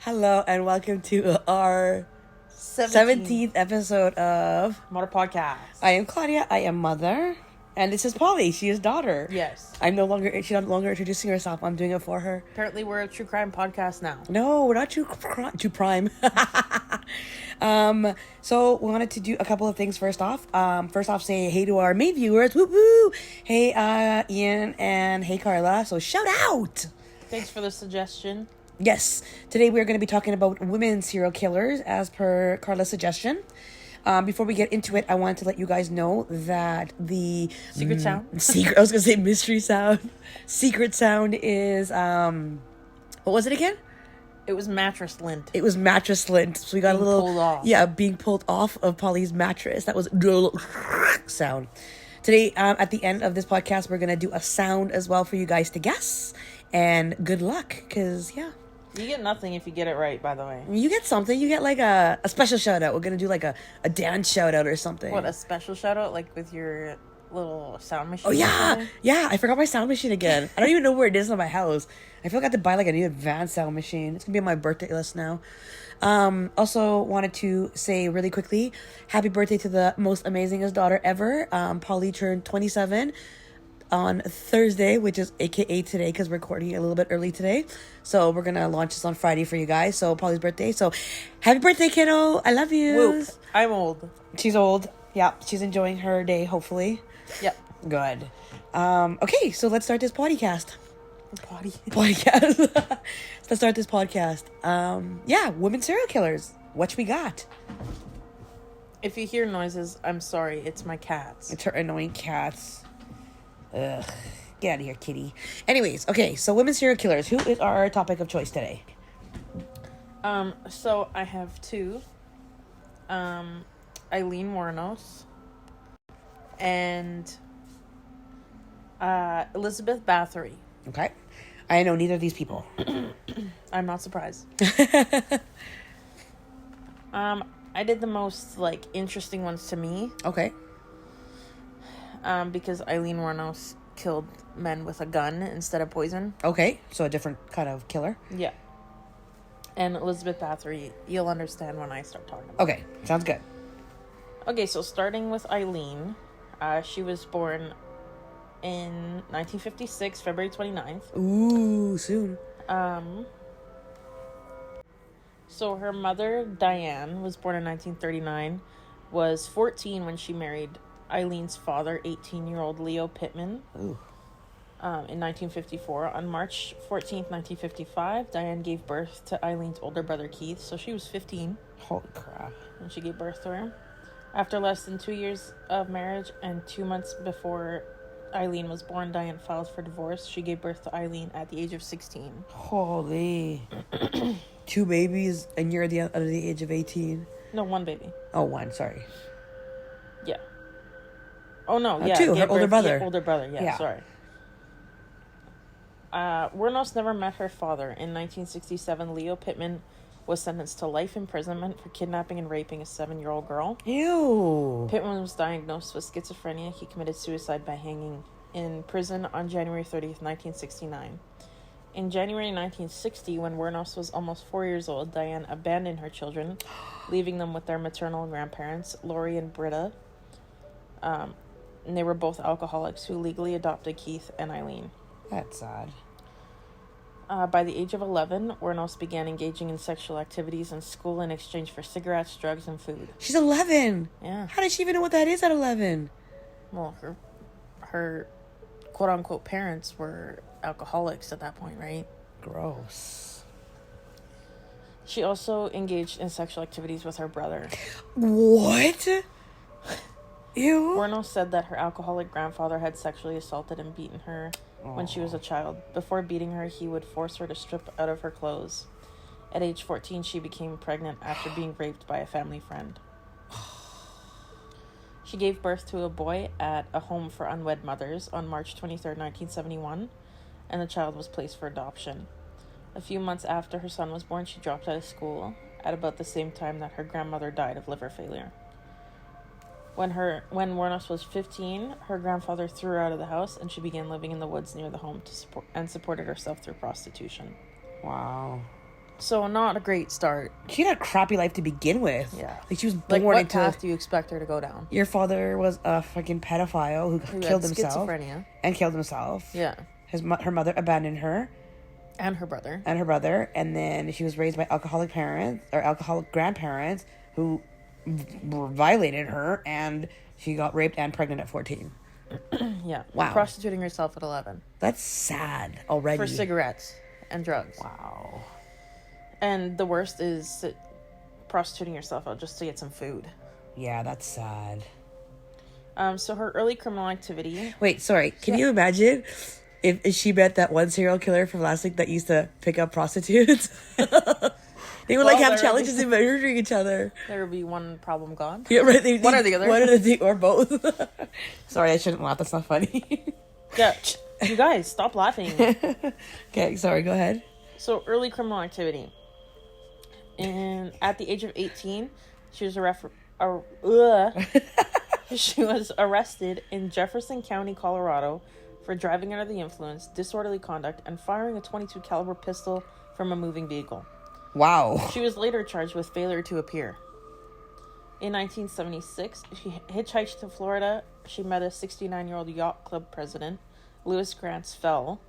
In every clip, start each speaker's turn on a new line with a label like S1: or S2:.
S1: Hello and welcome to our 17th episode of
S2: Maughter Podcast.
S1: I am Claudia, I am mother, and this is Polly, she is daughter.
S2: Yes.
S1: She's no longer introducing herself, I'm doing it for her.
S2: Apparently we're a true crime podcast now.
S1: No, we're not true prime. So we wanted to do a couple of things first off. Say hey to our main viewers. Woo woo! Hey Ian and hey Carla. So shout out!
S2: Thanks for the suggestion.
S1: Yes. Today we're going to be talking about women serial killers as per Carla's suggestion. Before we get into it, I wanted to let you guys know that the
S2: secret sound.
S1: I was going to say mystery sound. Secret sound is what was it again?
S2: It was mattress lint.
S1: It was mattress lint. So we got
S2: being
S1: a little
S2: pulled off.
S1: Yeah, being pulled off of Polly's mattress. That was a sound. Today, at the end of this podcast, we're going to do a sound as well for you guys to guess. And good luck, because, yeah.
S2: You get nothing if you get it right, by the way.
S1: You get something. You get like a special shout out. We're going to do like a dance shout out or something.
S2: What, a special shout out? Like with your little sound machine?
S1: Oh, yeah. Yeah, I forgot my sound machine again. I don't even know where it is in my house. I feel like I have to buy like a new advanced sound machine. It's going to be on my birthday list now. Also wanted to say really quickly, happy birthday to the most amazingest daughter ever. Polly turned 27 on Thursday, which is aka today, because we're recording a little bit early today. So we're gonna launch this on Friday for you guys. So Polly's birthday. So happy birthday, kiddo. I love you.
S2: Whoop. I'm old.
S1: She's old. Yeah, she's enjoying her day, hopefully.
S2: Yep.
S1: Good. Okay, so let's start this podcast.
S2: Podcast.
S1: Let's start this podcast. Yeah, women serial killers. What we got?
S2: If you hear noises, I'm sorry. It's my cats.
S1: It's her annoying cats. Ugh. Get out of here, kitty. Anyways, okay, so women serial killers. Who is our topic of choice today?
S2: So I have two. Eileen Wuornos and Elizabeth Bathory.
S1: Okay. I know neither of these people.
S2: I'm not surprised. I did the most interesting ones to me.
S1: Okay.
S2: Because Eileen Wuornos killed men with a gun instead of poison.
S1: Okay, so a different kind of killer.
S2: Yeah. And Elizabeth Bathory, you'll understand when I start talking about
S1: Okay, sounds good.
S2: Okay, so starting with Eileen, she was born in 1956, February 29th.
S1: Ooh, soon.
S2: So her mother, Diane, was born in 1939, was 14 when she married Eileen's father, 18-year-old Leo Pittman.
S1: Ooh.
S2: In 1954. On March 14th, 1955, Diane gave birth to Eileen's older brother, Keith, so she was 15.
S1: Holy crap.
S2: When she gave birth to her. After less than 2 years of marriage and 2 months before Eileen was born, Diane filed for divorce. She gave birth to Eileen at the age of 16.
S1: Holy. 2 babies and you're under the age of 18?
S2: No, 1 baby.
S1: Oh, 1, sorry.
S2: Yeah. Oh, no, yeah.
S1: 2, her older brother.
S2: Yeah, older brother, yeah, sorry. Wuornos never met her father. In 1967, Leo Pittman was sentenced to life imprisonment for kidnapping and raping a 7-year-old girl.
S1: Ew.
S2: Pittman was diagnosed with schizophrenia. He committed suicide by hanging in prison on January 30th, 1969. In January 1960, when Wuornos was almost 4 years old, Diane abandoned her children, leaving them with their maternal grandparents, Lori and Britta. And they were both alcoholics who legally adopted Keith and Eileen.
S1: That's sad.
S2: By the age of 11, Wuornos began engaging in sexual activities in school in exchange for cigarettes, drugs, and food.
S1: She's 11.
S2: Yeah.
S1: How does she even know what that is at 11?
S2: Well, her quote-unquote parents were alcoholics at that point, right?
S1: Gross.
S2: She also engaged in sexual activities with her brother.
S1: What? Ew.
S2: Wuornos said that her alcoholic grandfather had sexually assaulted and beaten her when she was a child. Before beating her, he would force her to strip out of her clothes. At age 14, she became pregnant after being raped by a family friend. She gave birth to a boy at a home for unwed mothers on March 23rd, 1971, and the child was placed for adoption. A few months after her son was born, she dropped out of school at about the same time that her grandmother died of liver failure. When Wuornos was 15, her grandfather threw her out of the house, and she began living in the woods near the home to supported herself through prostitution.
S1: Wow.
S2: So not a great start.
S1: She had a crappy life to begin with.
S2: Yeah.
S1: Like, she was
S2: Like,
S1: born
S2: what
S1: into...
S2: path do you expect her to go down?
S1: Your father was a fucking pedophile who killed
S2: had
S1: himself.
S2: schizophrenia.
S1: And killed himself.
S2: Yeah.
S1: Her mother abandoned her.
S2: And her brother.
S1: And then she was raised by alcoholic parents, or alcoholic grandparents, who violated her, and she got raped and pregnant at 14.
S2: Yeah.
S1: Wow.
S2: Prostituting herself at 11.
S1: That's sad already.
S2: For cigarettes and drugs.
S1: Wow.
S2: And the worst is prostituting yourself out just to get some food.
S1: Yeah, that's sad.
S2: So her early criminal activity...
S1: Wait, sorry. Can you imagine if she met that one serial killer from last week that used to pick up prostitutes? They would have challenges in murdering each other.
S2: There would be one problem gone.
S1: Yeah, right.
S2: One or the other.
S1: One or the or both. Sorry, I shouldn't laugh. That's not funny.
S2: Yeah, you guys, stop laughing.
S1: Okay, sorry. Go ahead.
S2: So early criminal activity. And at the age of 18, she was she was arrested in Jefferson County, Colorado, for driving under the influence, disorderly conduct, and firing a .22 caliber pistol from a moving vehicle.
S1: Wow.
S2: She was later charged with failure to appear. In 1976, she hitchhiked to Florida. She met a 69-year-old yacht club president, Louis Grants Fell.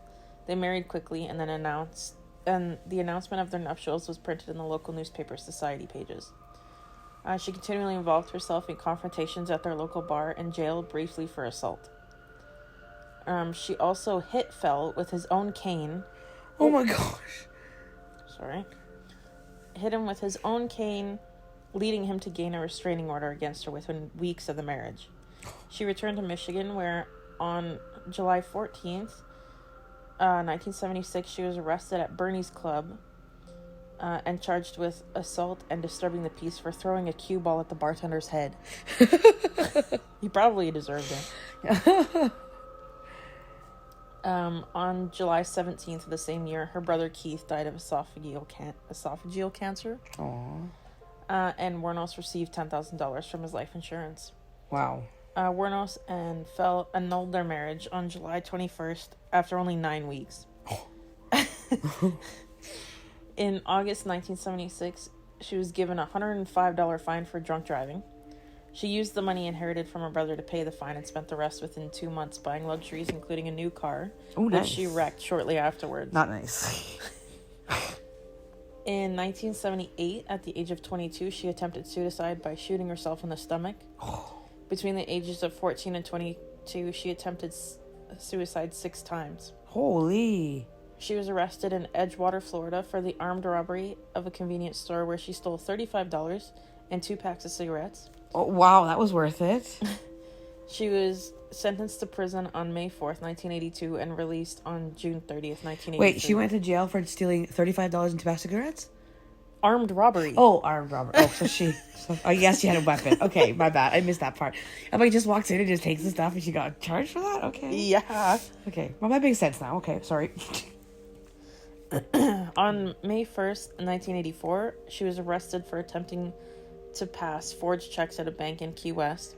S2: They married quickly and then the announcement of their nuptials was printed in the local newspaper Society pages. She continually involved herself in confrontations at their local bar and jailed briefly for assault. She also hit Fell with his own cane.
S1: Oh my gosh.
S2: Sorry. Hit him with his own cane, leading him to gain a restraining order against her within weeks of the marriage. She returned to Michigan, where on July 14th, 1976, she was arrested at Bernie's Club and charged with assault and disturbing the peace for throwing a cue ball at the bartender's head. He probably deserved it. On July 17th of the same year, her brother Keith died of esophageal cancer.
S1: Aww.
S2: And Wuornos received $10,000 from his life insurance.
S1: Wow.
S2: Wuornos and Fell annulled their marriage on July 21st after only 9 weeks. In August 1976, she was given a $105 fine for drunk driving. She used the money inherited from her brother to pay the fine and spent the rest within 2 months buying luxuries, including a new car, which she wrecked shortly afterwards.
S1: Not nice.
S2: In 1978, at the age of 22, she attempted suicide by shooting herself in the stomach. Between the ages of 14 and 22, she attempted suicide 6 times.
S1: Holy.
S2: She was arrested in Edgewater, Florida for the armed robbery of a convenience store where she stole $35 and 2 packs of cigarettes.
S1: Oh, wow, that was worth it.
S2: She was sentenced to prison on May 4th, 1982, and released on June 30th, 1983.
S1: Wait, she went to jail for stealing $35 in tobacco cigarettes?
S2: Armed robbery.
S1: Oh, armed robbery. Oh, oh, yes, she had a weapon. Okay, my bad. I missed that part. Everybody just walks in and just takes the stuff and she got charged for that? Okay.
S2: Yeah.
S1: Okay, well, that makes sense now. Okay, sorry.
S2: On May 1st, 1984, she was arrested for attempting to pass forged checks at a bank in Key West.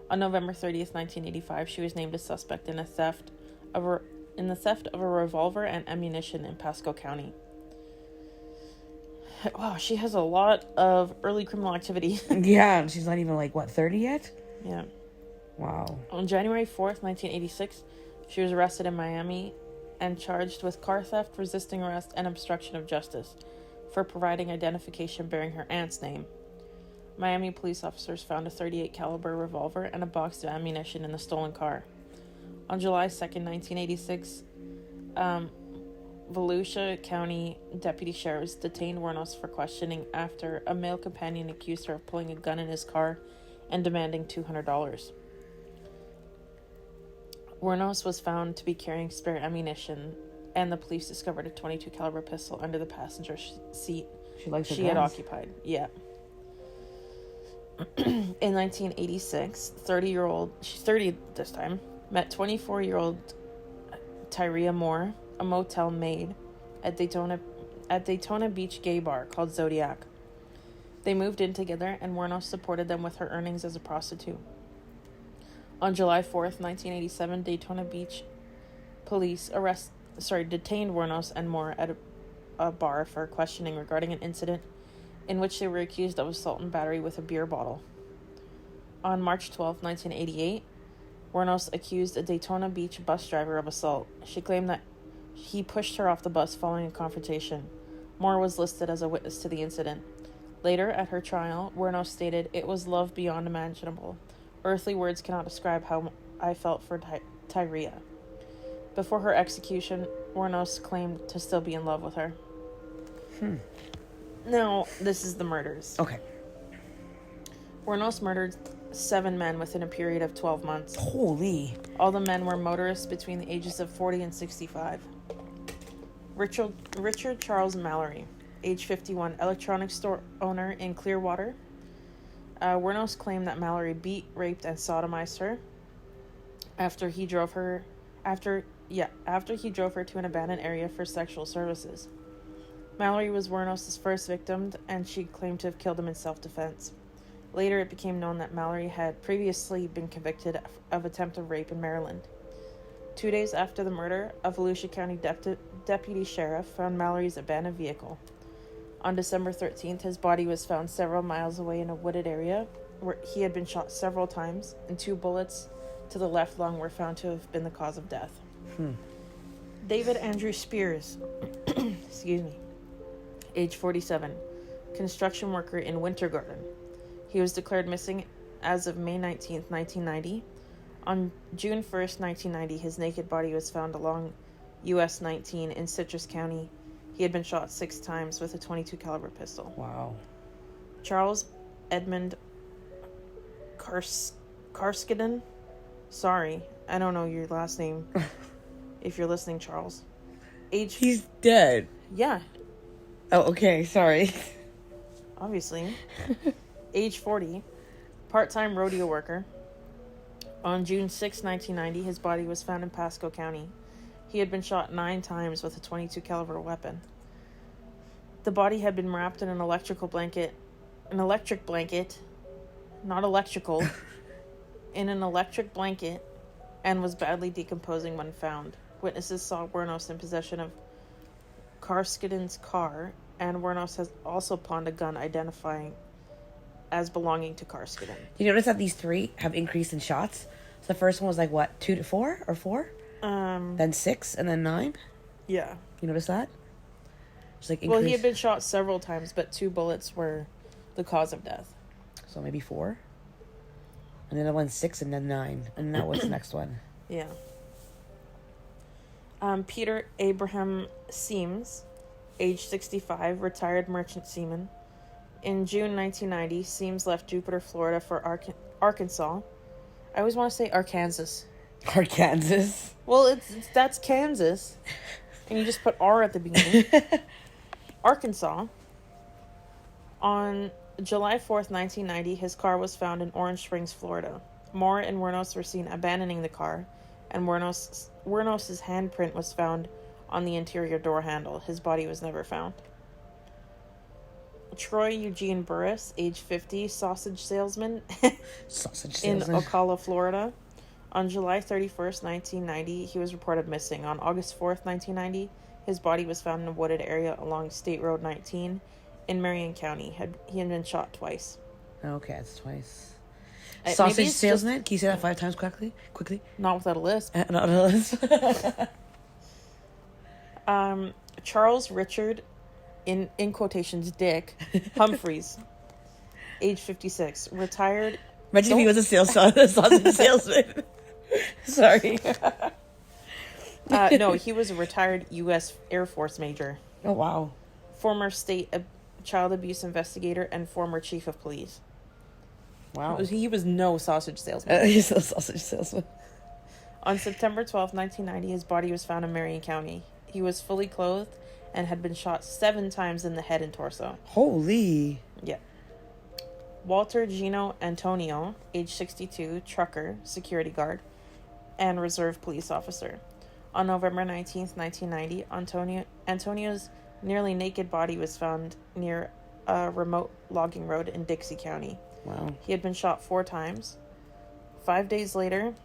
S2: On November 30th, 1985, she was named a suspect in the theft of a revolver and ammunition in Pasco County. Wow, she has a lot of early criminal activity.
S1: Yeah, and she's not even 30 yet?
S2: Yeah.
S1: Wow.
S2: On January 4th, 1986, she was arrested in Miami and charged with car theft, resisting arrest, and obstruction of justice for providing identification bearing her aunt's name. Miami police officers found a .38 caliber revolver and a box of ammunition in the stolen car. On July 2nd, 1986, Volusia County deputy sheriffs detained Wuornos for questioning after a male companion accused her of pulling a gun in his car and demanding $200. Wuornos was found to be carrying spare ammunition, and the police discovered a .22 caliber pistol under the passenger seat she had occupied. Yeah. In 1986, she's 30 this time, met 24-year-old Tyria Moore, a motel maid at Daytona Beach gay bar called Zodiac. They moved in together, and Wuornos supported them with her earnings as a prostitute. On July 4th, 1987, Daytona Beach police detained Wuornos and Moore a bar for questioning regarding an incident in which they were accused of assault and battery with a beer bottle. On March 12, 1988, Wuornos accused a Daytona Beach bus driver of assault. She claimed that he pushed her off the bus following a confrontation. Moore was listed as a witness to the incident. Later, at her trial, Wuornos stated, "It was love beyond imaginable. Earthly words cannot describe how I felt for Tyria." Before her execution, Wuornos claimed to still be in love with her. Now, this is the murders.
S1: Okay.
S2: Wuornos murdered 7 men within a period of 12 months.
S1: Holy.
S2: All the men were motorists between the ages of 40 and 65. Richard Charles Mallory, age 51, electronics store owner in Clearwater. Wuornos claimed that Mallory beat, raped, and sodomized her after he drove her to an abandoned area for sexual services. Mallory was Wuornos' first victim, and she claimed to have killed him in self-defense. Later, it became known that Mallory had previously been convicted of attempted rape in Maryland. 2 days after the murder, a Volusia County deputy sheriff found Mallory's abandoned vehicle. On December 13th, his body was found several miles away in a wooded area where he had been shot several times, and 2 bullets to the left lung were found to have been the cause of death. David Andrew Spears, age 47, construction worker in Winter Garden. He was declared missing as of May 19th, 1990. On June 1st, 1990, his naked body was found along US 19 in Citrus County. He had been shot 6 times with a .22 caliber pistol.
S1: Wow.
S2: Charles Edmund Karskinen. Sorry, I don't know your last name. If you're listening, Charles.
S1: He's dead.
S2: Yeah.
S1: Oh, okay. Sorry.
S2: Obviously. Age 40. Part-time rodeo worker. On June 6, 1990, his body was found in Pasco County. He had been shot 9 times with a .22 caliber weapon. The body had been wrapped in an electric blanket, not electrical, in an electric blanket, and was badly decomposing when found. Witnesses saw Wuornos in possession of Karskinen's car, and Wuornos has also pawned a gun identifying as belonging to Karskinen.
S1: You notice that these 3 have increased in shots? So the first one was like, what, 2 to 4 or 4? Then 6 and then 9?
S2: Yeah.
S1: You notice that? Just like
S2: Well, he had been shot several times, but 2 bullets were the cause of death.
S1: So maybe 4? And then the one 6 and then 9. And now what's the next one?
S2: Yeah. Peter Abraham Seams, age 65, retired merchant seaman. In June 1990, Seams left Jupiter, Florida for Arkansas. I always want to say Arkansas.
S1: Arkansas?
S2: Well, that's Kansas. And you just put R at the beginning. Arkansas. On July 4th, 1990, his car was found in Orange Springs, Florida. Moore and Wuornos were seen abandoning the car, and Wuornos' handprint was found on the interior door handle. His body was never found. Troy Eugene Burris, age 50, sausage salesman in Ocala, Florida. On July 31st, 1990, he was reported missing. On August 4th, 1990, his body was found in a wooded area along State Road 19 in Marion County. He had been shot twice.
S1: Okay, that's twice. Sausage salesman? Can you say that 5 times quickly?
S2: Not without a lisp.
S1: Not a lisp.
S2: Charles Richard, in quotations, Dick Humphreys, age 56, retired.
S1: Imagine if he was a sausage salesman. Sorry.
S2: No, he was a retired U.S. Air Force major.
S1: Oh, wow.
S2: Former state child abuse investigator and former chief of police.
S1: Wow.
S2: He was no sausage salesman.
S1: He's a sausage salesman.
S2: On September 12, 1990, his body was found in Marion County. He was fully clothed and had been shot 7 times in the head and torso.
S1: Holy.
S2: Yeah. Walter Gino Antonio, age 62, trucker, security guard, and reserve police officer. On November 19th, 1990, Antonio's nearly naked body was found near a remote logging road in Dixie County.
S1: Wow.
S2: He had been shot 4 times. 5 days later,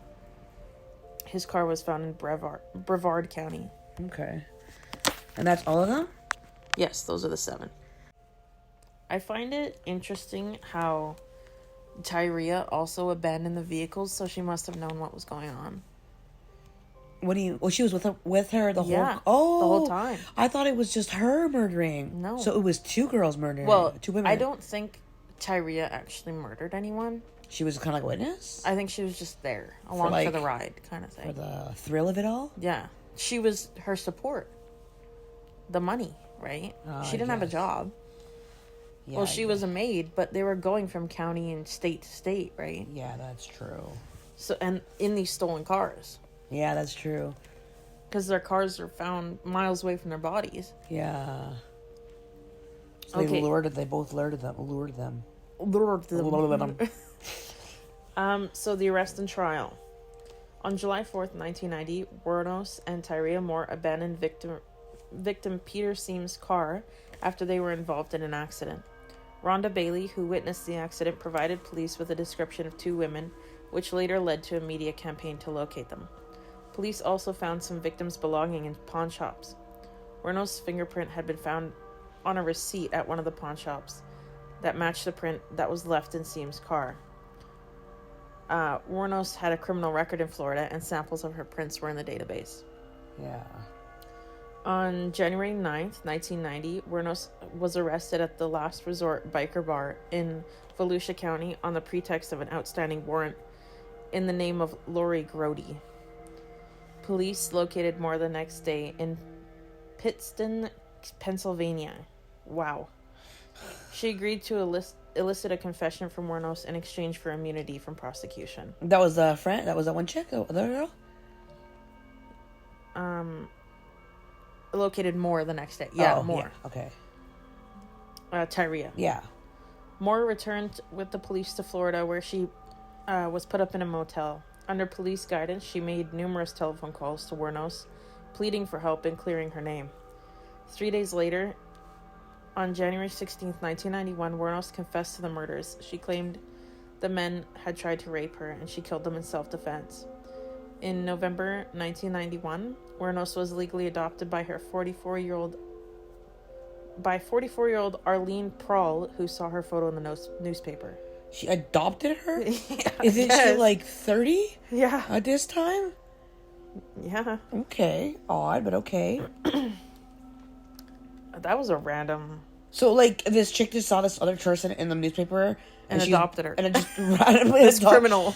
S2: his car was found in Brevard County.
S1: Okay. And that's all of them?
S2: Yes, those are the 7. I find it interesting how Tyria also abandoned the vehicles, so she must have known what was going on.
S1: What do you... Well, she was with her the
S2: Yeah,
S1: whole... Oh!
S2: the whole time.
S1: I thought it was just her murdering.
S2: No.
S1: So it was 2 girls murdering.
S2: Well,
S1: 2 women.
S2: I don't think Tyria actually murdered anyone.
S1: She was kind of like a witness?
S2: I think she was just there, along for the ride, kind of thing.
S1: For the thrill of it all?
S2: Yeah. She was her support. The money, right? She didn't have a job. Yeah, well, she was a maid, but they were going from county and state to state, right?
S1: Yeah, that's true.
S2: So, and in these stolen cars.
S1: Yeah, that's true.
S2: Because their cars are found miles away from their bodies.
S1: Yeah. So they both lured them.
S2: So the arrest and trial. On July 4th, 1990, Wuornos and Tyria Moore abandoned victim Peter Seam's car after they were involved in an accident. Rhonda Bailey, who witnessed the accident, provided police with a description of 2 women, which later led to a media campaign to locate them. Police also found some victims' belongings in pawn shops. Wuornos' fingerprint had been found on a receipt at one of the pawn shops that matched the print that was left in Seam's car. Wuornos had a criminal record in Florida, and samples of her prints were in the database.
S1: Yeah.
S2: On January 9th, 1990, Wuornos was arrested at the Last Resort Biker Bar in Volusia County on the pretext of an outstanding warrant in the name of Lori Grody. Police located Moore the next day in Pittston, Pennsylvania. Wow. She agreed to elicit a confession from Wuornos in exchange for immunity from prosecution.
S1: That was a friend? That was that one chick? The other girl?
S2: Located Moore the next day. Yeah, Moore.
S1: Yeah. Okay.
S2: Tyria.
S1: Yeah.
S2: Moore returned with the police to Florida, where she was put up in a motel. Under police guidance, she made numerous telephone calls to Wuornos, pleading for help in clearing her name. 3 days later, on January 16th, 1991, Wuornos confessed to the murders. She claimed the men had tried to rape her, and she killed them in self-defense. In November 1991, Wuornos was legally adopted by her 44-year-old Arlene Prawl, who saw her photo in the newspaper.
S1: She adopted her?
S2: Yeah,
S1: Isn't she like 30?
S2: Yeah.
S1: At this time?
S2: Yeah.
S1: Okay. Odd, but okay.
S2: That was a random...
S1: So, like, this chick just saw this other person in the newspaper...
S2: And adopted her.
S1: And it just randomly
S2: It's criminal.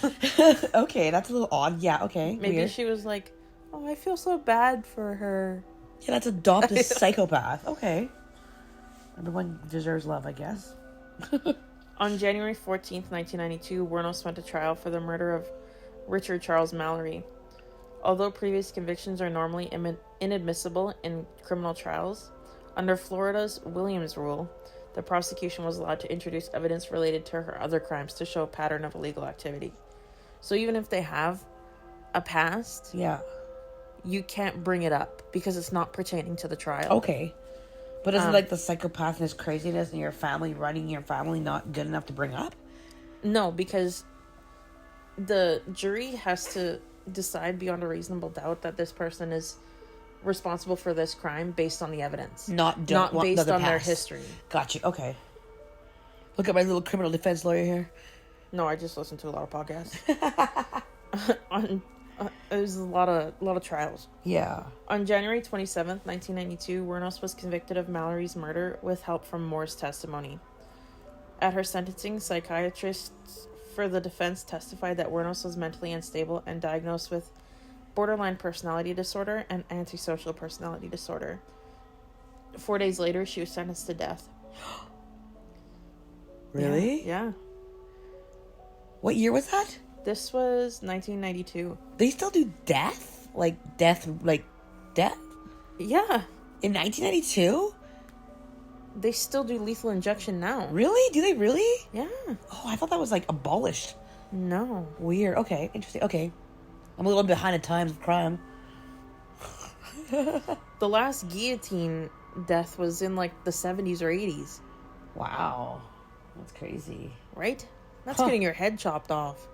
S1: Okay, that's a little odd. Yeah, okay.
S2: Maybe
S1: weird.
S2: she was like, oh, I feel so bad for her.
S1: Yeah, that's adopted psychopath. Okay. Everyone deserves love, I guess.
S2: On January 14th, 1992, Wuornos went to trial for the murder of Richard Charles Mallory. Although previous convictions are normally inadmissible in criminal trials, under Florida's Williams rule, the prosecution was allowed to introduce evidence related to her other crimes to show a pattern of illegal activity. So even if they have a past,
S1: yeah,
S2: you can't bring it up because it's not pertaining to the trial.
S1: Okay. But isn't like the psychopathness, craziness, and your family running your family not good enough to bring up?
S2: No, because the jury has to decide beyond a reasonable doubt that this person is responsible for this crime based on the evidence. Not based on their history.
S1: Got you. Okay. Look at my little criminal defense lawyer here.
S2: No, I just listened to a lot of podcasts. There's a lot of trials.
S1: Yeah.
S2: On January 27th, 1992, Wuornos was convicted of Mallory's murder with help from Moore's testimony. At her sentencing, psychiatrists for the defense testified that Wuornos was mentally unstable and diagnosed with borderline personality disorder and antisocial personality disorder. 4 days later, she was sentenced to death.
S1: Really?
S2: Yeah.
S1: What year was that?
S2: This was 1992.
S1: They still do death? Like death?
S2: Yeah.
S1: In 1992?
S2: They still do lethal injection now.
S1: Really? Do they really?
S2: Yeah.
S1: Oh, I thought that was like abolished.
S2: No.
S1: Weird. Okay. Interesting. Okay. I'm a little behind the times of crime.
S2: The last guillotine death was in like the 70s or 80s.
S1: Wow. That's crazy.
S2: Right? That's getting your head chopped off.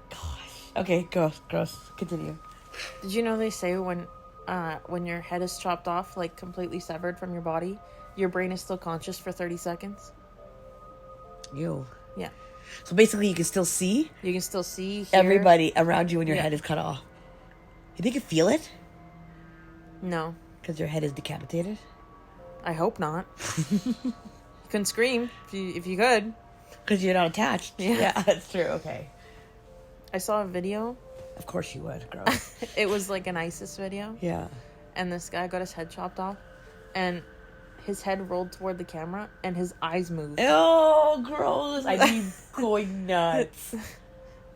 S1: Gosh. Okay, gross. Continue.
S2: Did you know they say when your head is chopped off, like completely severed from your body, your brain is still conscious for 30 seconds.
S1: You.
S2: Yeah.
S1: So basically, you can still see.
S2: You can still see, hear.
S1: Everybody around you when your head is cut off. You think you feel it?
S2: No.
S1: Because your head is decapitated?
S2: I hope not. You couldn't scream if you could.
S1: Because you're not attached. Yeah, that's true. Okay.
S2: I saw a video.
S1: Of course you would, girl.
S2: It was like an ISIS video.
S1: Yeah.
S2: And this guy got his head chopped off. And his head rolled toward the camera. And his eyes moved.
S1: Oh, gross. I'd be going nuts.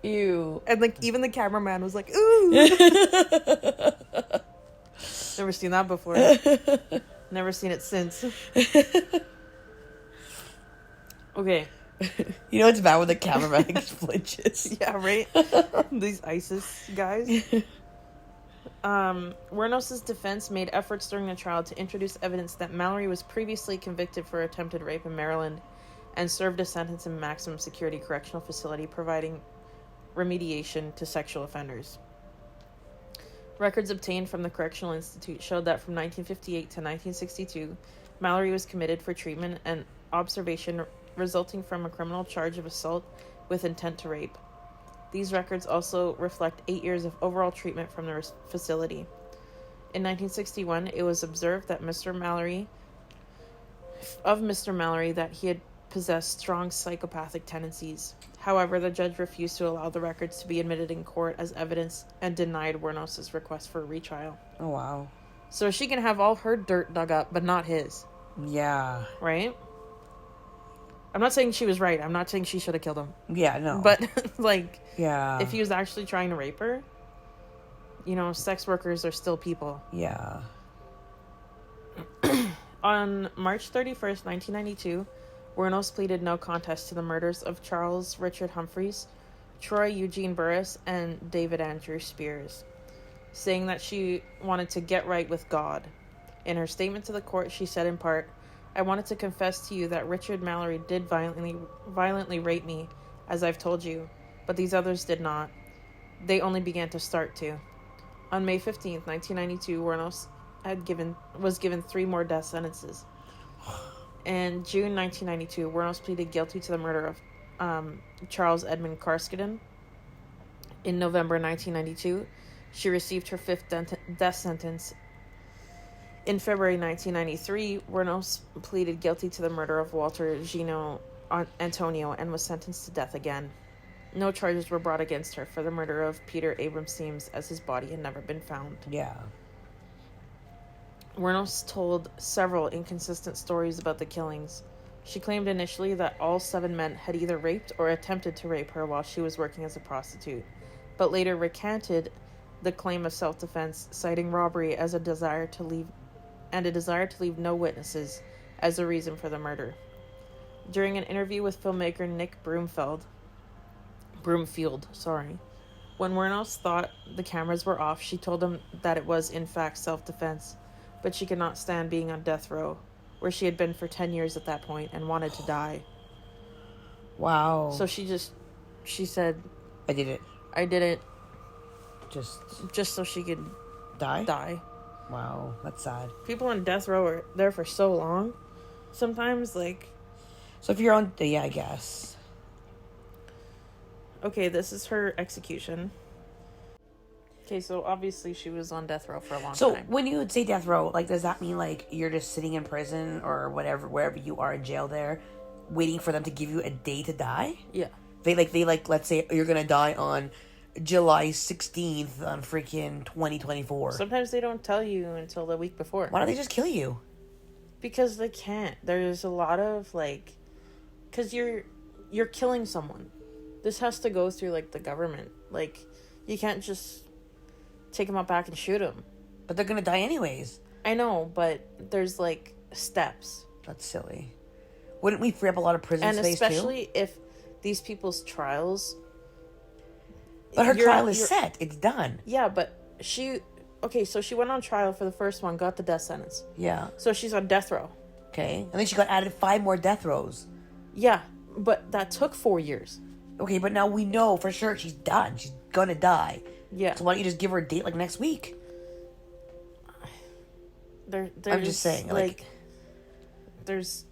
S1: Ew.
S2: And like even the cameraman was like, ooh. Never seen that before. Never seen it since. Okay.
S1: You know what's bad when the cameraman flinches?
S2: Yeah, right? These ISIS guys. Wernos' defense made efforts during the trial to introduce evidence that Mallory was previously convicted for attempted rape in Maryland and served a sentence in maximum security correctional facility providing remediation to sexual offenders. Records obtained from the Correctional Institute showed that from 1958 to 1962, Mallory was committed for treatment and observation resulting from a criminal charge of assault with intent to rape. These records also reflect 8 years of overall treatment from the facility. In 1961, it was observed that Mr. Mallory that he had possessed strong psychopathic tendencies. However, the judge refused to allow the records to be admitted in court as evidence and denied Wernos' request for a retrial.
S1: Oh, wow.
S2: So she can have all her dirt dug up, but not his.
S1: Yeah.
S2: Right? I'm not saying she was right. I'm not saying she should have killed him.
S1: Yeah, no.
S2: But, like,
S1: yeah,
S2: if he was actually trying to rape her, you know, sex workers are still people.
S1: Yeah.
S2: On March 31st, 1992, Wernos pleaded no contest to the murders of Charles Richard Humphreys, Troy Eugene Burris, and David Andrew Spears, saying that she wanted to get right with God. In her statement to the court, she said in part, "I wanted to confess to you that Richard Mallory did violently rape me, as I've told you, but these others did not. They only began to start to." On May 15th, 1992, Wernos was given 3 more death sentences. In June 1992, Wernos pleaded guilty to the murder of Charles Edmund Karskinen. In November 1992, she received her 5th death sentence. In February 1993, Wernos pleaded guilty to the murder of Walter Gino Antonio and was sentenced to death again. No charges were brought against her for the murder of Peter Abrams-Seams, as his body had never been found.
S1: Yeah.
S2: Wernos told several inconsistent stories about the killings. She claimed initially that all 7 men had either raped or attempted to rape her while she was working as a prostitute, but later recanted the claim of self-defense, citing robbery as a desire to leave no witnesses as a reason for the murder. During an interview with filmmaker Nick Broomfield, when Wernos thought the cameras were off, she told him that it was in fact self-defense, but she could not stand being on death row, where she had been for 10 years at that point and wanted to die.
S1: Wow.
S2: So she said,
S1: I did it.
S2: Just so she could die.
S1: Wow, that's sad.
S2: People on death row are there for so long. Sometimes, like...
S1: So if you're on... Yeah, I guess.
S2: Okay, this is her execution. Okay, so obviously she was on death row for a long time.
S1: So when you would say death row, like, does that mean, like, you're just sitting in prison or whatever, wherever you are in jail there, waiting for them to give you a day to die?
S2: Yeah.
S1: They let's say you're gonna die on July 16th on freaking 2024.
S2: Sometimes they don't tell you until the week before.
S1: Why don't they just kill you?
S2: Because they can't. There's a lot of, like... Because you're killing someone. This has to go through, like, the government. Like, you can't just take them out back and shoot them.
S1: But they're gonna die anyways.
S2: I know, but there's, like, steps.
S1: That's silly. Wouldn't we free up a lot of prison space, too?
S2: And especially if these people's trials...
S1: But her trial is set. It's done.
S2: Yeah, but Okay, so she went on trial for the first one, got the death sentence.
S1: Yeah.
S2: So she's on death row.
S1: Okay. And then she got added 5 more death rows.
S2: Yeah, but that took 4 years.
S1: Okay, but now we know for sure she's done. She's gonna die.
S2: Yeah.
S1: So why don't you just give her a date, like, next week?
S2: I'm
S1: just saying, like...
S2: there's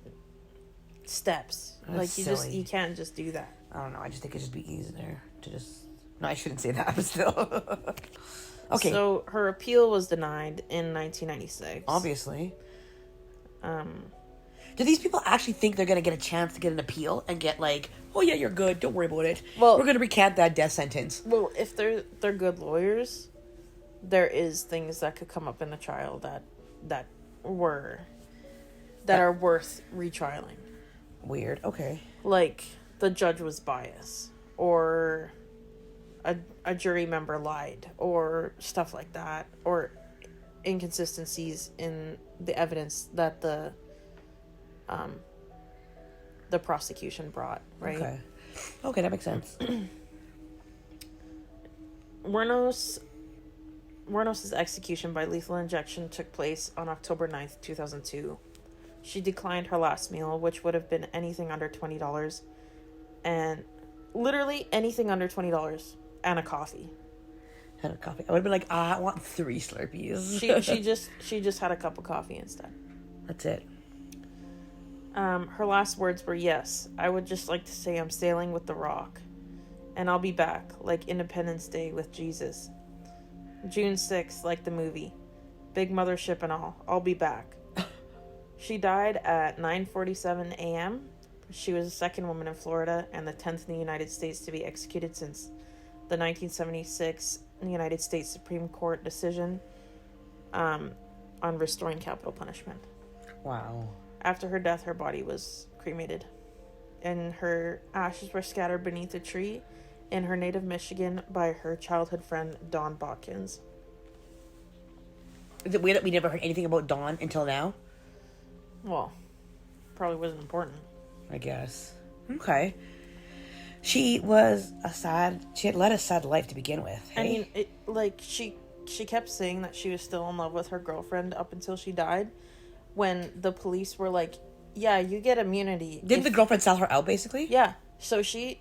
S2: steps.
S1: That's
S2: like
S1: silly.
S2: you can't just do that.
S1: I don't know. I just think it'd just be easier to just... No, I shouldn't say that, but still. Okay.
S2: So her appeal was denied in 1996.
S1: Obviously. Do these people actually think they're going to get a chance to get an appeal and get like, oh yeah, you're good, don't worry about it.
S2: Well,
S1: we're going to recant that death sentence.
S2: Well, if they're good lawyers, there is things that could come up in the trial that are worth retrialing.
S1: Weird. Okay.
S2: Like the judge was biased, or a jury member lied, or stuff like that, or inconsistencies in the evidence that the prosecution brought, right?
S1: Okay, that makes sense.
S2: Wernos' execution by lethal injection took place on October 9th, 2002. She declined her last meal, which would have been anything under $20, and literally anything under $20, and a coffee.
S1: Had a coffee. I would have been like, I want 3 Slurpees.
S2: She just had a cup of coffee instead.
S1: That's it.
S2: Her last words were, "Yes, I would just like to say I'm sailing with the Rock, and I'll be back, like Independence Day with Jesus. June 6th, like the movie. Big mothership and all. I'll be back." She died at 9:47 a.m. She was the second woman in Florida and the 10th in the United States to be executed since the 1976 United States Supreme Court decision on restoring capital punishment.
S1: Wow.
S2: After her death, her body was cremated, and her ashes were scattered beneath a tree in her native Michigan by her childhood friend, Dawn Botkins.
S1: Is it weird that we never heard anything about Dawn until now?
S2: Well, probably wasn't important.
S1: I guess. Okay. She had led a sad life to begin with. Hey?
S2: I mean, she kept saying that she was still in love with her girlfriend up until she died, when the police were like, yeah, you get immunity.
S1: Didn't the girlfriend sell her out, basically?
S2: Yeah. So she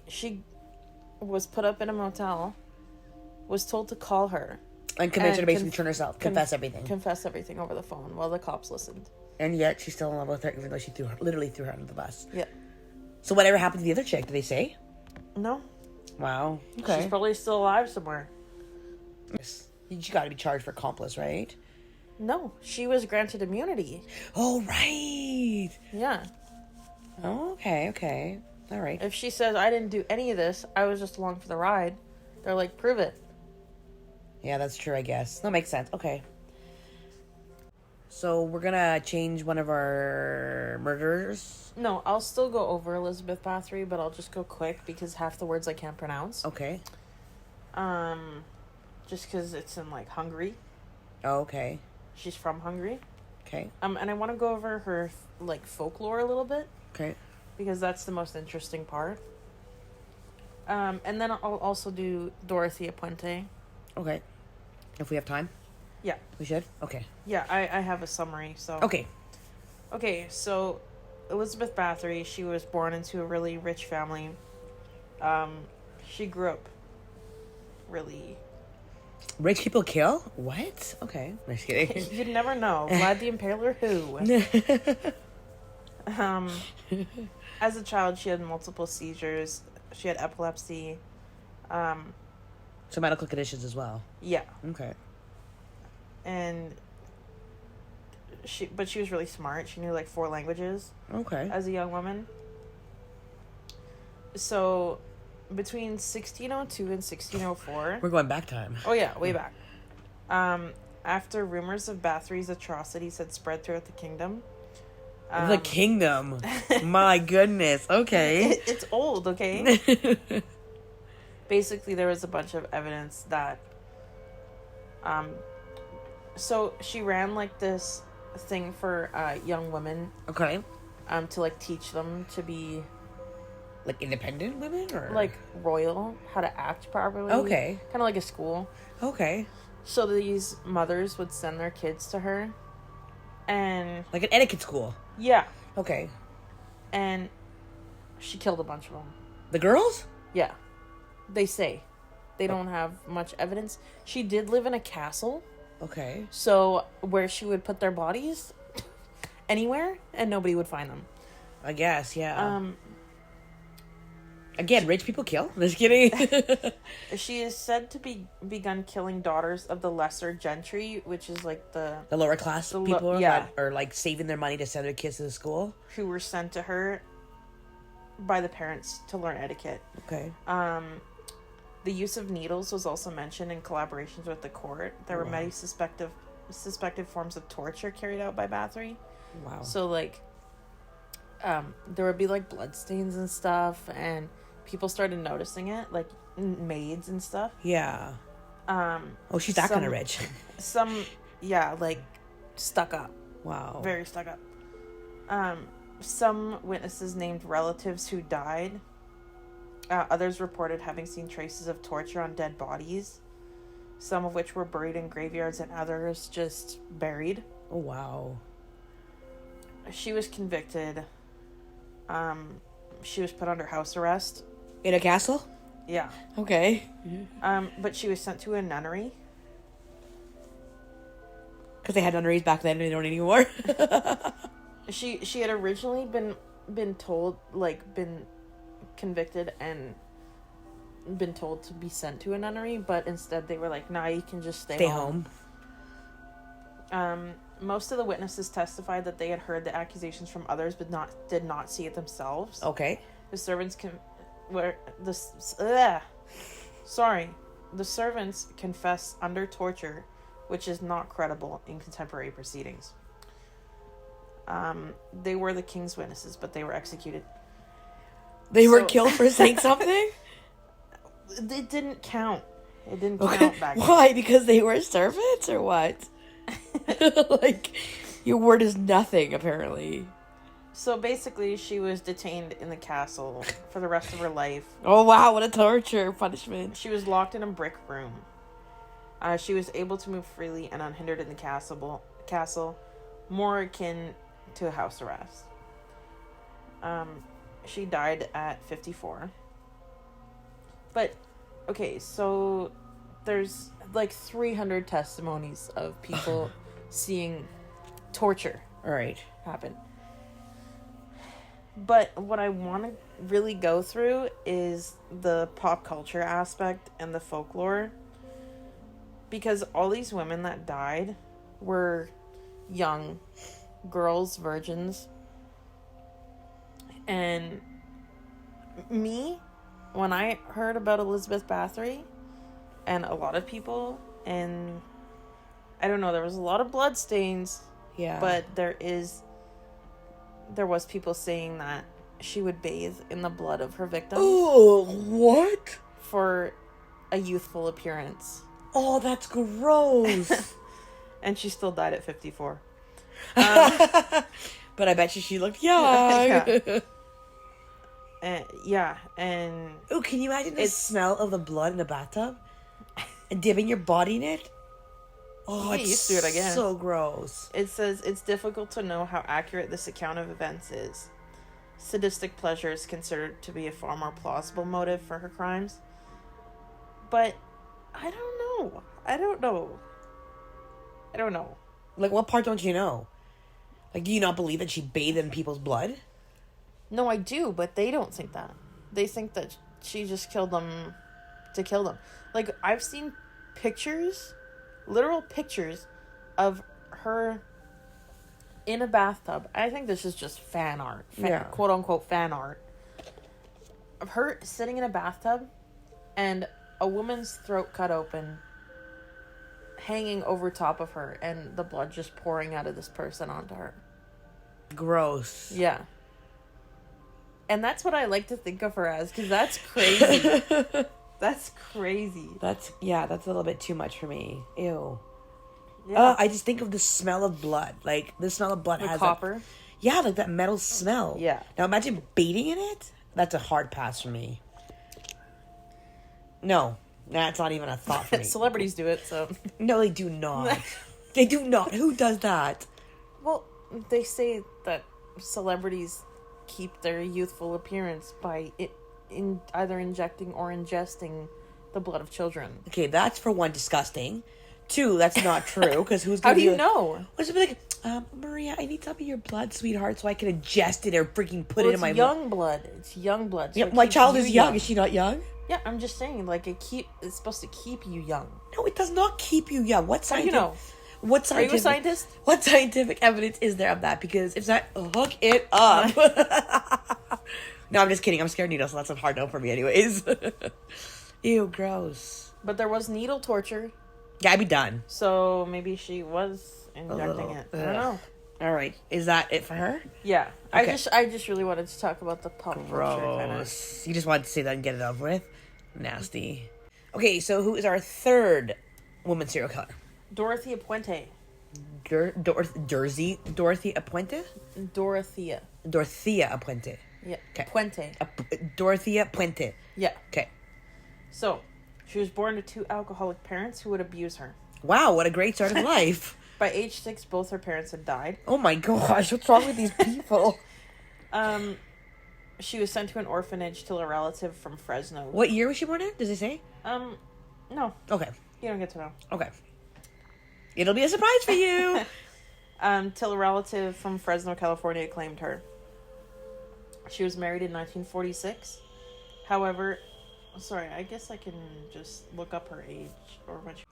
S2: was put up in a motel, was told to call her.
S1: And convinced her to basically turn herself, confess everything.
S2: Confess everything over the phone while the cops listened.
S1: And yet she's still in love with her, even though she literally threw her under the bus.
S2: Yeah.
S1: So whatever happened to the other chick, did they say?
S2: No.
S1: Wow. Okay.
S2: She's probably still alive somewhere.
S1: She got to be charged for accomplice, right?
S2: No, she was granted immunity.
S1: Oh, right.
S2: Yeah.
S1: Oh, okay. All right.
S2: If she says, I didn't do any of this, I was just along for the ride, they're like, prove it.
S1: Yeah, that's true, I guess. That makes sense. Okay. So we're going to change one of our murderers.
S2: No, I'll still go over Elizabeth Bathory, but I'll just go quick because half the words I can't pronounce.
S1: Okay.
S2: Just because it's in, like, Hungary.
S1: Oh, okay.
S2: She's from Hungary.
S1: Okay.
S2: And I want to go over her, like, folklore a little bit.
S1: Okay.
S2: Because that's the most interesting part. And then I'll also do Dorothea Puente.
S1: Okay. If we have time?
S2: Yeah.
S1: We should? Okay.
S2: Yeah, I have a summary, so... Okay, so Elizabeth Bathory, she was born into a really rich family. She grew up really...
S1: Rich people kill? What? Okay. I'm just kidding.
S2: You'd never know. Vlad the Impaler who? As a child, she had multiple seizures. She had epilepsy.
S1: So medical conditions as well?
S2: Yeah.
S1: Okay.
S2: And she was really smart. She knew like 4 languages.
S1: Okay. As
S2: a young woman. So between 1602 and 1604...
S1: We're going back time.
S2: Oh yeah, way back. After rumors of Bathory's atrocities had spread throughout the kingdom...
S1: the kingdom? My goodness. Okay.
S2: It's old, okay? Basically, there was a bunch of evidence that... So she ran like this thing for young women.
S1: Okay.
S2: To like teach them to be...
S1: Like independent women? Or
S2: like royal, how to act properly.
S1: Okay.
S2: Kind of like a school.
S1: Okay.
S2: So these mothers would send their kids to her. And...
S1: Like an etiquette school?
S2: Yeah.
S1: Okay.
S2: And she killed a bunch of them.
S1: The girls?
S2: Yeah. They say. They don't have much evidence. She did live in a castle.
S1: Okay.
S2: So where she would put their bodies, anywhere, and nobody would find them.
S1: I guess, yeah. Again, rich people kill? Just kidding.
S2: She is said to be begun killing daughters of the lesser gentry, which is like the
S1: lower class people
S2: yeah.
S1: that are like saving their money to send their kids to the school.
S2: Who were sent to her by the parents to learn etiquette.
S1: Okay.
S2: The use of needles was also mentioned in collaborations with the court. There were many suspected forms of torture carried out by Bathory.
S1: Wow.
S2: So, like, there would be, like, bloodstains and stuff, and people started noticing it, like, maids and stuff.
S1: Yeah. She's that kind of rich.
S2: Like, stuck up.
S1: Wow.
S2: Very stuck up. Some witnesses named relatives who died. Others reported having seen traces of torture on dead bodies, some of which were buried in graveyards and others just buried.
S1: Oh, wow.
S2: She was convicted. She was put under house arrest.
S1: In a castle?
S2: Yeah.
S1: Okay.
S2: But she was sent to a nunnery.
S1: Because they had nunneries back then and they don't anymore.
S2: She had originally been told, like, been convicted and been told to be sent to a nunnery, but instead they were like, nah, you can just stay home. Most of the witnesses testified that they had heard the accusations from others, but did not see it themselves.
S1: Okay.
S2: The servants the servants confessed under torture, which is not credible in contemporary proceedings. They were the king's witnesses, but they were executed.
S1: They were killed for saying something?
S2: It didn't count. It didn't count back then.
S1: Why? Because they were servants or what? Like, your word is nothing, apparently.
S2: So basically, she was detained in the castle for the rest of her life.
S1: Oh, wow. What a torture punishment.
S2: She was locked in a brick room. She was able to move freely and unhindered in the castle, more akin to a house arrest. She died at 54. But, okay, so there's like 300 testimonies of people seeing torture happen. But what I want to really go through is the pop culture aspect and the folklore. Because all these women that died were young girls, virgins. And me, when I heard about Elizabeth Bathory, and a lot of people, and I don't know, there was a lot of blood stains.
S1: Yeah.
S2: But there was people saying that she would bathe in the blood of her victims.
S1: Oh, what?
S2: For a youthful appearance.
S1: Oh, that's gross.
S2: And she still died at 54.
S1: But I bet you she looked young.
S2: And
S1: oh, can you imagine the smell of the blood in the bathtub? And dipping your body in it? Oh, it's used to it, I guess. So gross.
S2: It says, it's difficult to know how accurate this account of events is. Sadistic pleasure is considered to be a far more plausible motive for her crimes. But, I don't know.
S1: Like, what part don't you know? Like, do you not believe that she bathed in people's blood?
S2: No, I do, but they don't think that. They think that she just killed them to kill them. Like, I've seen pictures, literal pictures, of her in a bathtub. I think this is just fan art. Quote unquote fan art. Of her sitting in a bathtub and a woman's throat cut open, hanging over top of her, and the blood just pouring out of this person onto her.
S1: Gross.
S2: Yeah. And that's what I like to think of her as, because that's crazy. That's crazy.
S1: That's a little bit too much for me. Ew. Yeah. I just think of the smell of blood. Like, the smell of blood has
S2: copper.
S1: Like that metal smell.
S2: Yeah.
S1: Now imagine bathing in it. That's a hard pass for me. No, that's not even a thought for me.
S2: Celebrities do it, so.
S1: No, they do not. They do not. Who does that?
S2: Well, they say that celebrities keep their youthful appearance by in either injecting or ingesting the blood of children.
S1: Okay, that's for one disgusting. 2, that's not true. Because who's
S2: How
S1: going to
S2: do you know?
S1: What's it be like? Maria, I need some of your blood, sweetheart, so I can ingest it or freaking put it in my...
S2: It's young blood. It's young blood. So
S1: yeah, my child is young. Is she not young?
S2: Yeah, I'm just saying, like, it's supposed to keep you young.
S1: No, it does not keep you young. What
S2: How do you
S1: scientific...
S2: know?
S1: What scientific...
S2: Are you a scientist?
S1: What scientific evidence is there of that? Because if not, hook it up. No, I'm just kidding. I'm scared of needles, so that's a hard no for me anyways. Ew, gross.
S2: But there was needle torture.
S1: Yeah, I'd be done.
S2: So maybe she was injecting it. I don't know.
S1: All right. Is that it for her?
S2: Yeah.
S1: Okay.
S2: I just really wanted to talk about the pop culture kind of.
S1: Gross. You just wanted to say that and get it over with? Nasty. Okay, so who is our third woman serial killer?
S2: Dorothea Puente.
S1: Dorothea Apuente?
S2: Dorothea.
S1: Dorothea Apuente.
S2: Yeah.
S1: Okay.
S2: Puente.
S1: Dorothea Puente.
S2: Yeah.
S1: Okay.
S2: So, she was born to 2 alcoholic parents who would abuse her.
S1: Wow, what a great start of life.
S2: By age 6, both her parents had died.
S1: Oh my gosh, what's wrong with these people?
S2: She was sent to an orphanage till a relative from Fresno.
S1: What year was she born in? Does it say?
S2: No.
S1: Okay.
S2: You don't get to know.
S1: Okay. It'll be a surprise for you.
S2: Till a relative from Fresno, California claimed her. She was married in 1946. However, sorry, I guess I can just look up her age or when she...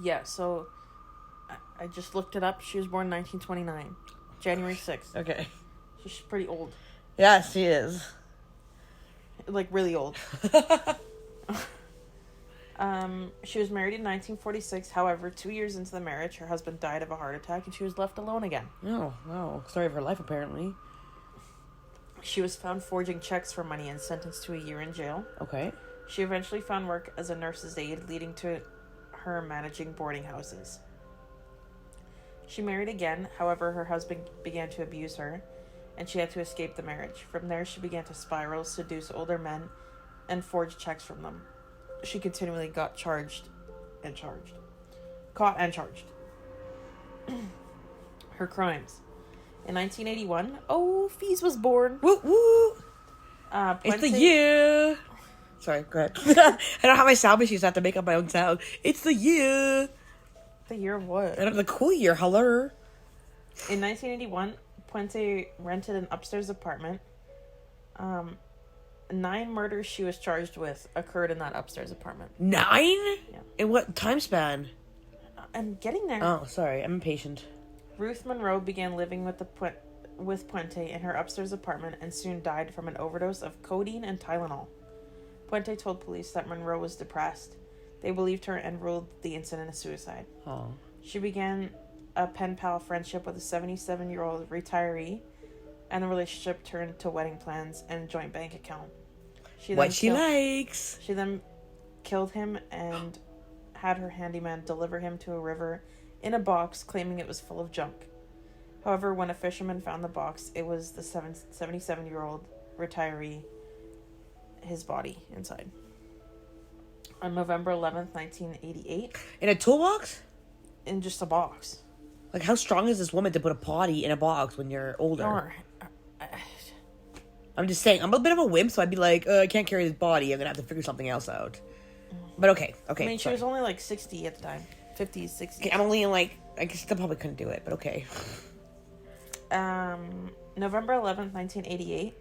S2: Yeah, so I just looked it up. She was born in 1929, January 6th.
S1: Okay.
S2: She's pretty old.
S1: Yeah, she is.
S2: Like, really old. She was married in 1946. However, 2 years into the marriage, her husband died of a heart attack and she was left alone again.
S1: Oh, wow. Story of her life, apparently.
S2: She was found forging checks for money and sentenced to a year in jail.
S1: Okay.
S2: She eventually found work as a nurse's aide, leading to her managing boarding houses. She married again. However, her husband began to abuse her, and she had to escape the marriage. From there, she began to spiral, seduce older men, and forge checks from them. She continually got caught and charged. Her crimes. In 1981, Fees was born.
S1: Woo woo! It's the year. Sorry, go ahead. I don't have my sound machines, so I have to make up my own sound. It's the year.
S2: The year of what?
S1: I don't know, the cool year, hello.
S2: In 1981, Puente rented an upstairs apartment. 9 murders she was charged with occurred in that upstairs apartment.
S1: 9?
S2: Yeah.
S1: In what time span?
S2: I'm getting there.
S1: Oh, sorry, I'm impatient.
S2: Ruth Monroe began living with Puente in her upstairs apartment and soon died from an overdose of codeine and Tylenol. Puente told police that Monroe was depressed. They believed her and ruled the incident a suicide.
S1: Oh.
S2: She began a pen pal friendship with a 77-year-old retiree, and the relationship turned to wedding plans and a joint bank account. She then killed him and had her handyman deliver him to a river in a box, claiming it was full of junk. However, when a fisherman found the box, it was the 77-year-old retiree, his body inside. On November 11th, 1988...
S1: In a toolbox?
S2: In just a box.
S1: Like, how strong is this woman to put a body in a box when you're older? I'm just saying, I'm a bit of a wimp, so I'd be like, I can't carry this body, I'm gonna have to figure something else out. But okay.
S2: I mean, she was only like 60 at the time. 50s, 60s.
S1: Okay, I'm only in like, I guess still probably couldn't do it, but okay.
S2: November 11th, 1988,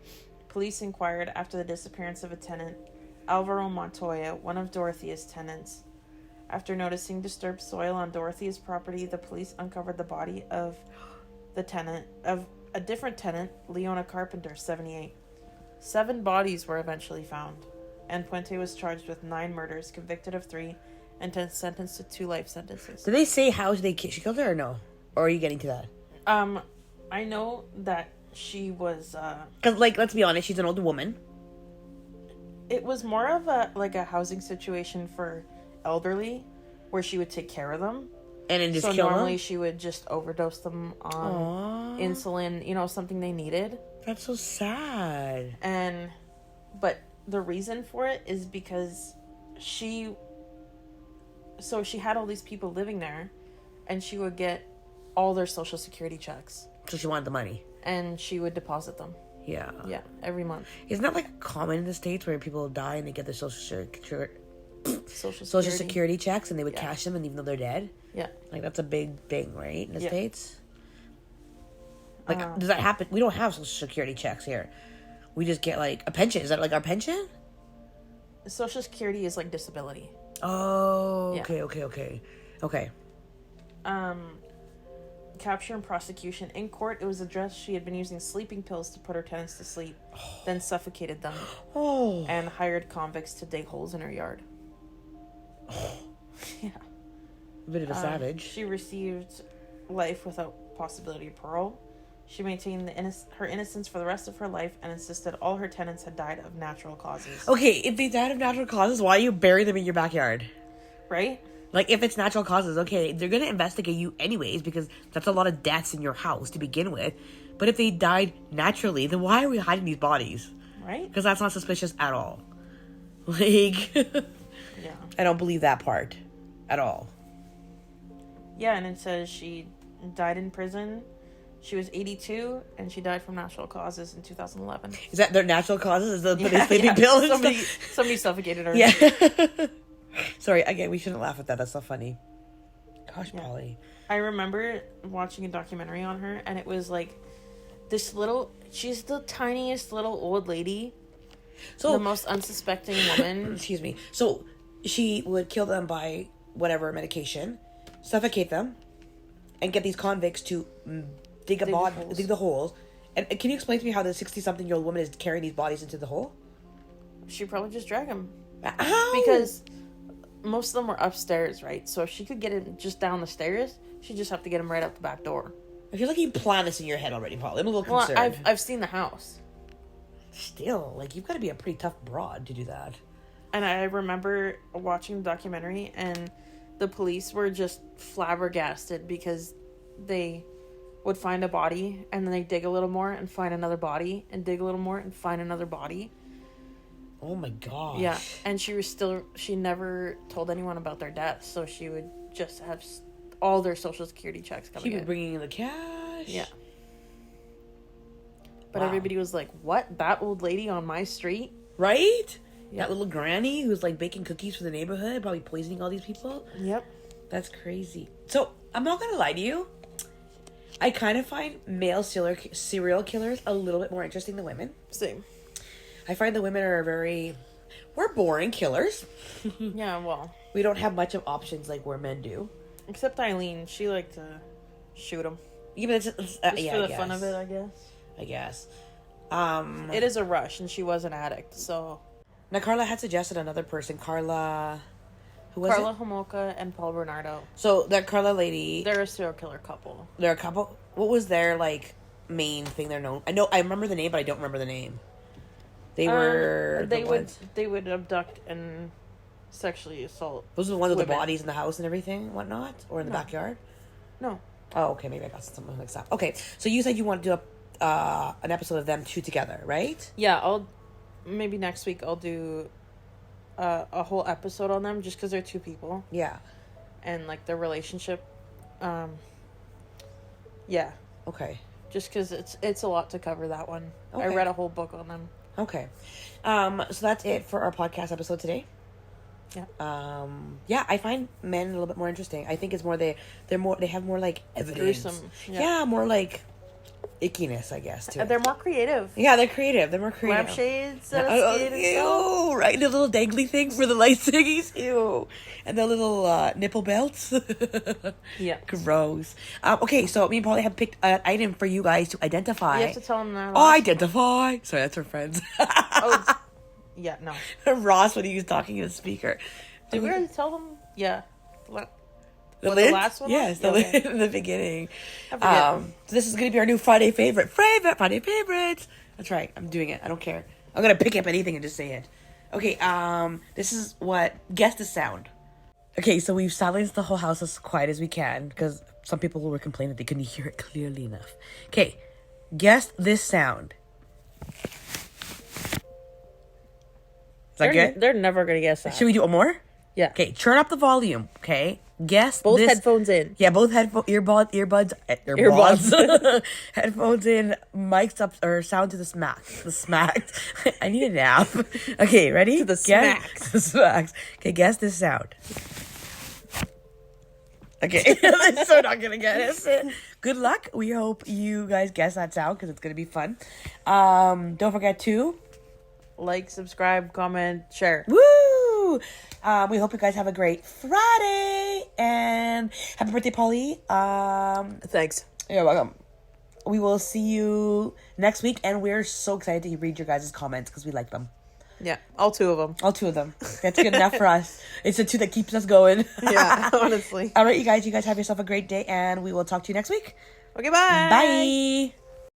S2: police inquired after the disappearance of a tenant, Alvaro Montoya, one of Dorothea's tenants. After noticing disturbed soil on Dorothea's property, the police uncovered the body of a different tenant, Leona Carpenter, 78. 7 bodies were eventually found, and Puente was charged with 9 murders, convicted of 3, and sentenced to 2 life sentences.
S1: Did they say how she killed her or no? Or are you getting to that?
S2: I know that she was...
S1: Because, like, let's be honest, she's an older woman.
S2: It was more of a housing situation for elderly, where she would take care of them.
S1: And then just
S2: so
S1: kill them?
S2: normally she would just overdose them on insulin, something they needed.
S1: That's so sad.
S2: But the reason for it is because she had all these people living there, and she would get all their social security checks.
S1: So she wanted the money.
S2: And she would deposit them.
S1: Yeah.
S2: Yeah, every month.
S1: Isn't that like common in the States where people die and they get their social security?
S2: Social
S1: security checks, and they would cash them, and even though they're dead.
S2: Yeah.
S1: Like, that's a big thing, right, in the States? Like, does that happen? We don't have social security checks here. We just get, like, a pension. Is that, like, our pension?
S2: Social security is, like, disability.
S1: Oh, okay. Okay.
S2: Capture and prosecution. In court, it was addressed she had been using sleeping pills to put her tenants to sleep, then suffocated them, and hired convicts to dig holes in her yard. Yeah.
S1: A bit of a savage.
S2: She received life without possibility of parole. She maintained her innocence for the rest of her life and insisted all her tenants had died of natural causes.
S1: Okay, if they died of natural causes, why you bury them in your backyard?
S2: Right?
S1: Like, if it's natural causes, okay, they're going to investigate you anyways because that's a lot of deaths in your house to begin with. But if they died naturally, then why are we hiding these bodies?
S2: Right?
S1: Because that's not suspicious at all. Like,
S2: yeah.
S1: I don't believe that part at all.
S2: Yeah, and it says she died in prison. She was 82, and she died from natural causes in 2011.
S1: Is that their natural causes? Is the sleeping pills?
S2: Somebody suffocated her.
S1: Yeah. Sorry, again, we shouldn't laugh at that. That's so funny. Gosh, Polly.
S2: I remember watching a documentary on her, and it was like this she's the tiniest little old lady. So the most unsuspecting woman.
S1: Excuse me. So she would kill them by whatever medication, suffocate them, and get these convicts to dig the holes. And can you explain to me how the 60-something-year-old woman is carrying these bodies into the hole?
S2: She probably just dragged them.
S1: How?
S2: Because most of them were upstairs, right? So if she could get it just down the stairs, she'd just have to get them right out the back door.
S1: I feel like you planned this in your head already, Paul. I'm a little concerned.
S2: I've seen the house.
S1: Still, like, you've got to be a pretty tough broad to do that.
S2: And I remember watching the documentary, and the police were just flabbergasted because they would find a body, and then they dig a little more and find another body, and dig a little more and find another body.
S1: Oh my gosh.
S2: Yeah, and she never told anyone about their deaths, so she would just have all their social security checks coming in.
S1: She was bringing in the cash.
S2: Yeah. But everybody was like, what? That old lady on my street?
S1: Right? Yeah. That little granny who's like baking cookies for the neighborhood, probably poisoning all these people.
S2: Yep.
S1: That's crazy. So, I'm not going to lie to you. I kind of find male serial killers a little bit more interesting than women.
S2: Same.
S1: I find the women we're boring killers.
S2: Yeah, well.
S1: We don't have much of options like where men do.
S2: Except Eileen, she liked to shoot them.
S1: Yeah, but
S2: just for the fun of it, I guess. It is a rush, and she was an addict, so.
S1: Now, Carla had suggested another person. Carla, who was
S2: Carla
S1: it?
S2: Homolka and Paul Bernardo.
S1: So that Carla lady.
S2: They're a serial killer couple.
S1: They're a couple. What was their like main thing they're known? I remember the name, but I don't remember the name. They were.
S2: They would abduct and sexually assault.
S1: Those are the ones with the bodies in the house and everything, and whatnot, or in the backyard.
S2: No.
S1: Oh, okay. Maybe I got something like that. Okay, so you said you want to do an episode of them two together, right?
S2: Yeah, maybe next week I'll do a whole episode on them just because they're two people.
S1: Yeah.
S2: And like their relationship. Yeah.
S1: Okay.
S2: Just because it's a lot to cover that one. Okay. I read a whole book on them.
S1: Okay. So that's it for our podcast episode today.
S2: Yeah.
S1: Yeah, I find men a little bit more interesting. I think it's more they have more like evidence.
S2: Gruesome.
S1: Yeah, more like ickiness, I guess.
S2: They're more creative.
S1: Yeah, they're creative. They're more creative.
S2: Lampshades.
S1: Ew! Right, the little dangly thing for the light thingies. Ew. And the little nipple belts.
S2: Yeah.
S1: Gross. Okay, so me and Polly have picked an item for you guys to identify.
S2: You have to tell them that.
S1: Identify. Sorry, that's her friends.
S2: Yeah, no.
S1: Ross when he was talking to the speaker.
S2: Did we already tell them? Yeah.
S1: The
S2: last one?
S1: Yes, the lid in the beginning. So this is going to be our new Friday favorite. Friday favorites. That's right. I'm doing it. I don't care. I'm going to pick up anything and just say it. Okay, this is guess the sound. Okay, so we've silenced the whole house as quiet as we can because some people were complaining that they couldn't hear it clearly enough. Okay, guess this sound. Is that good?
S2: They're never going to guess that.
S1: Should we do one more?
S2: Yeah.
S1: Okay, turn up the volume. Okay, guess
S2: Both
S1: this.
S2: headphones in.
S1: Yeah, both earbuds, headphones in, mics up, or sound to the smacks. I need a nap. Okay, ready?
S2: To the
S1: Guess-
S2: smacks.
S1: The smacks. Okay, guess this sound. Okay, I'm so not gonna get it. Good luck. We hope you guys guess that sound because it's gonna be fun. Don't forget to
S2: Like, subscribe, comment, share.
S1: woo. We hope you guys have a great Friday and happy birthday, Polly.
S2: Thanks.
S1: You're welcome. We will see you next week, and we're so excited to read your guys' comments because we like them.
S2: Yeah, all 2 of them.
S1: All 2 of them. That's good enough for us. It's the 2 that keeps us going.
S2: Yeah, honestly.
S1: All right, you guys have yourself a great day, and we will talk to you next week.
S2: Okay, bye.
S1: Bye.